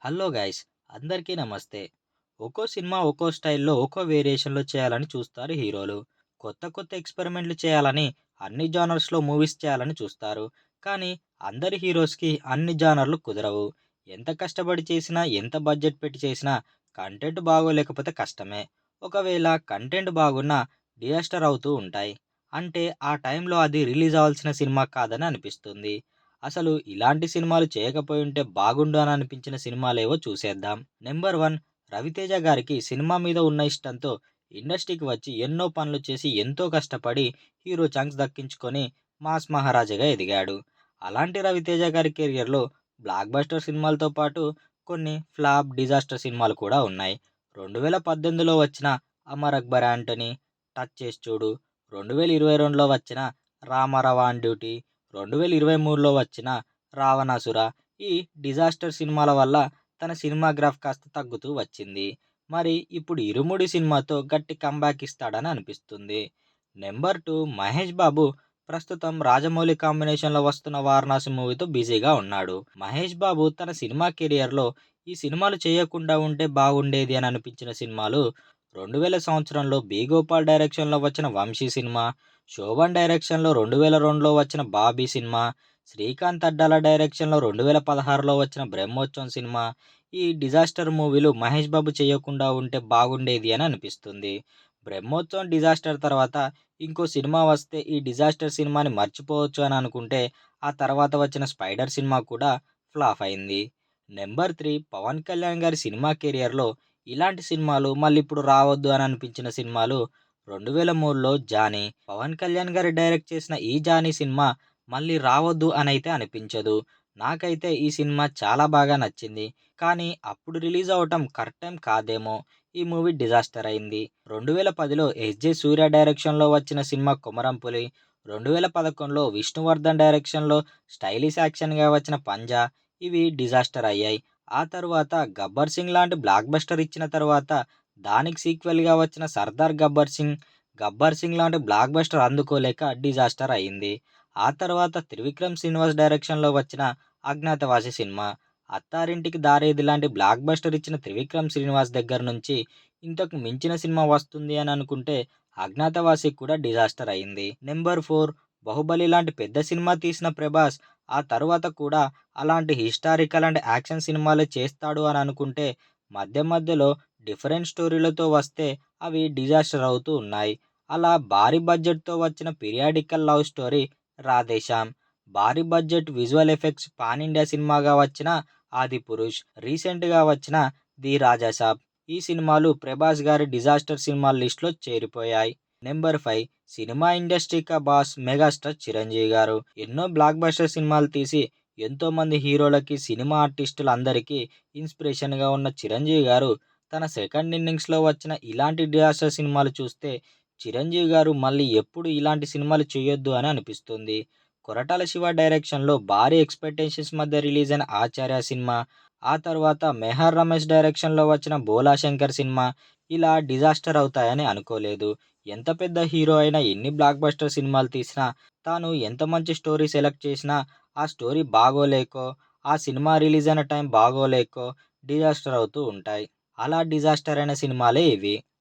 Hello guys, అందరికీ నమస్తే. ఒక్కో సినిమా ఒక్కో స్టైల్‌లో, ఒక్కో వేరియేషన్‌లో చేయాలని చూస్తారు హీరోలు. కొత్త కొత్త ఎక్స్‌పెరిమెంట్‌లు చేయాలని, అన్ని జోనర్స్‌లో మూవీస్ చేయాలని చూస్తారు. కానీ అందరి హీరోస్‌కి అన్ని జానర్‌లు కుదరవు. ఎంత కష్టపడి చేసినా, ఎంత బడ్జెట్ పెట్టి చేసినా కంటెంట్ బాగోలేకపోతే కష్టమే. ఒకవేళ కంటెంట్ బాగున్నా డిజాస్టర్ అవుతూ ఉంటాయి. అంటే ఆ టైంలో అది రిలీజ్ అవ్వాల్సిన సినిమా కాదని అనిపిస్తుంది. అసలు ఇలాంటి సినిమాలు చేయకపోయుంటే బాగుండు అని అనిపించిన సినిమాలేవో చూసేద్దాం. నెంబర్ 1, రవితేజ గారికి సినిమా మీద ఉన్న ఇష్టంతో ఇండస్ట్రీకి వచ్చి ఎన్నో పనులు చేసి ఎంతో కష్టపడి హీరో ఛాన్స్ దక్కించుకొని మాస్ మహారాజాగా ఎదిగాడు. అలాంటి రవితేజ గారి కెరియర్‌లో బ్లాక్ బస్టర్ సినిమాలతో పాటు కొన్ని ఫ్లాప్, డిజాస్టర్ సినిమాలు కూడా ఉన్నాయి. 2018లో వచ్చిన 'అమర్ అక్బర్ యాంటనీ', 'టచ్ చేసి చూడు', 2022లో వచ్చిన 'రామారావు ఆన్ డ్యూటీ', 2023లో వచ్చిన 'రావణాసుర'. ఈ డిజాస్టర్ సినిమాల వల్ల తన సినిమాగ్రాఫ్ కాస్త తగ్గుతూ వచ్చింది. మరి ఇప్పుడు 'ఇరుముడి' సినిమాతో గట్టి కమ్‌బ్యాక్ ఇస్తాడని అనిపిస్తుంది. నెంబర్ 2, మహేష్ బాబు ప్రస్తుతం రాజమౌళి కాంబినేషన్‌లో వస్తున్న 'వారణాసి' మూవీతో బిజీగా ఉన్నాడు. మహేష్ బాబు తన సినిమా కెరియర్‌లో ఈ సినిమాలు చేయకుండా ఉంటే బాగుండేది అని అనిపించిన సినిమాలు 2000 సంవత్సరంలో 'బి. గోపాల్' డైరెక్షన్‌లో వచ్చిన 'వంశీ' సినిమా, శోభన్ డైరెక్షన్‌లో 2002లో వచ్చిన 'బాబీ' సినిమా, శ్రీకాంత్ అడ్డాల డైరెక్షన్‌లో 2016లో వచ్చిన 'బ్రహ్మోత్సవం' సినిమా. ఈ డిజాస్టర్ మూవీలు మహేష్ బాబు చేయకుండా ఉంటే బాగుండేది అని అనిపిస్తుంది. 'బ్రహ్మోత్సవం' డిజాస్టర్ తర్వాత ఇంకో సినిమా వస్తే ఈ డిజాస్టర్ సినిమాని మర్చిపోవచ్చు అని అనుకుంటే ఆ తర్వాత వచ్చిన 'స్పైడర్' సినిమా కూడా ఫ్లాప్ అయింది. నెంబర్ 3, పవన్ కళ్యాణ్ గారి సినిమా కెరియర్‌లో ఇలాంటి సినిమాలు మళ్ళీ ఇప్పుడు రావద్దు అని అనిపించిన సినిమాలు 2003లో 'జానీ'. పవన్ కళ్యాణ్ గారు డైరెక్ట్ చేసిన ఈ 'జానీ' సినిమా మళ్ళీ రావద్దు అనైతే అనిపించదు. నాకైతే ఈ సినిమా చాలా బాగా నచ్చింది. కానీ అప్పుడు రిలీజ్ అవ్వటం కరెక్ట్ టైం కాదేమో. ఈ మూవీ డిజాస్టర్ అయింది. 2010లో 'ఎస్.జె. సూర్య' డైరెక్షన్‌లో వచ్చిన సినిమా 'కొమరం పులి', 2011లో విష్ణువర్ధన్ డైరెక్షన్‌లో స్టైలిష్ యాక్షన్‌గా వచ్చిన 'పంజా' ఇవి డిజాస్టర్ అయ్యాయి. ఆ తరువాత 'గబ్బర్ సింగ్' లాంటి బ్లాక్ బస్టర్ ఇచ్చిన తరువాత దానికి సీక్వెల్‌గా వచ్చిన 'సర్దార్ గబ్బర్ సింగ్', 'గబ్బర్ సింగ్' లాంటి బ్లాక్ బస్టర్ అందుకోలేక డిజాస్టర్ అయింది. ఆ తర్వాత త్రివిక్రమ్ శ్రీనివాస్ డైరెక్షన్‌లో వచ్చిన 'అజ్ఞాతవాసి' సినిమా, 'అత్తారింటికి దారేది' లాంటి బ్లాక్ బస్టర్ ఇచ్చిన త్రివిక్రమ్ శ్రీనివాస్ దగ్గర నుంచి ఇంతకు మించిన సినిమా వస్తుంది అని అనుకుంటే 'అజ్ఞాతవాసి' కూడా డిజాస్టర్ అయింది. నెంబర్ 4, 'బాహుబలి' లాంటి పెద్ద సినిమా తీసిన ప్రభాస్ ఆ తరువాత కూడా అలాంటి హిస్టారికల్ అండ్ యాక్షన్ సినిమాలే చేస్తాడు అని అనుకుంటే మధ్య మధ్యలో డిఫరెంట్ స్టోరీలతో వస్తే అవి డిజాస్టర్ అవుతూ ఉన్నాయి. అలా భారీ బడ్జెట్‌తో వచ్చిన పీరియాడికల్ లవ్ స్టోరీ 'రాధేశ్యామ్', భారీ budget visual effects pan India సినిమాగా వచ్చిన 'ఆదిపురుష్', రీసెంట్‌గా వచ్చిన 'ది రాజాసాబ్'. ఈ సినిమాలు ప్రభాస్ గారి డిజాస్టర్ సినిమాల లిస్ట్‌లో చేరిపోయాయి. నెంబర్ 5, సినిమా ఇండస్ట్రీ కా బాస్ మెగాస్టార్ చిరంజీవి గారు. ఎన్నో బ్లాక్ బస్టర్ సినిమాలు తీసి ఎంతోమంది హీరోలకి, సినిమా ఆర్టిస్టులందరికీ ఇన్స్పిరేషన్‌గా ఉన్న చిరంజీవి గారు తన సెకండ్ ఇన్నింగ్స్‌లో వచ్చిన ఇలాంటి డిజాస్టర్ సినిమాలు చూస్తే చిరంజీవి గారు మళ్ళీ ఎప్పుడు ఇలాంటి సినిమాలు చేయొద్దు అని అనిపిస్తుంది. కొరటాల శివ డైరెక్షన్‌లో భారీ ఎక్స్‌పెక్టేషన్స్ మధ్య రిలీజ్ అయిన 'ఆచార్య' సినిమా, ఆ తర్వాత మెహర్ రమేష్ డైరెక్షన్‌లో వచ్చిన 'భోలా శంకర్' సినిమా ఇలా డిజాస్టర్ అవుతాయని అనుకోలేదు. ఎంత పెద్ద హీరో అయినా ఎన్ని బ్లాక్ బస్టర్ సినిమాలు తీసినా తాను ఎంత మంచి స్టోరీ సెలెక్ట్ చేసినా ఆ స్టోరీ బాగోలేకో, ఆ సినిమా రిలీజ్ అయిన టైం బాగోలేకో డిజాస్టర్ అవుతూ ఉంటాయి. అలా డిజాస్టర్ అయిన సినిమాలే ఇవి.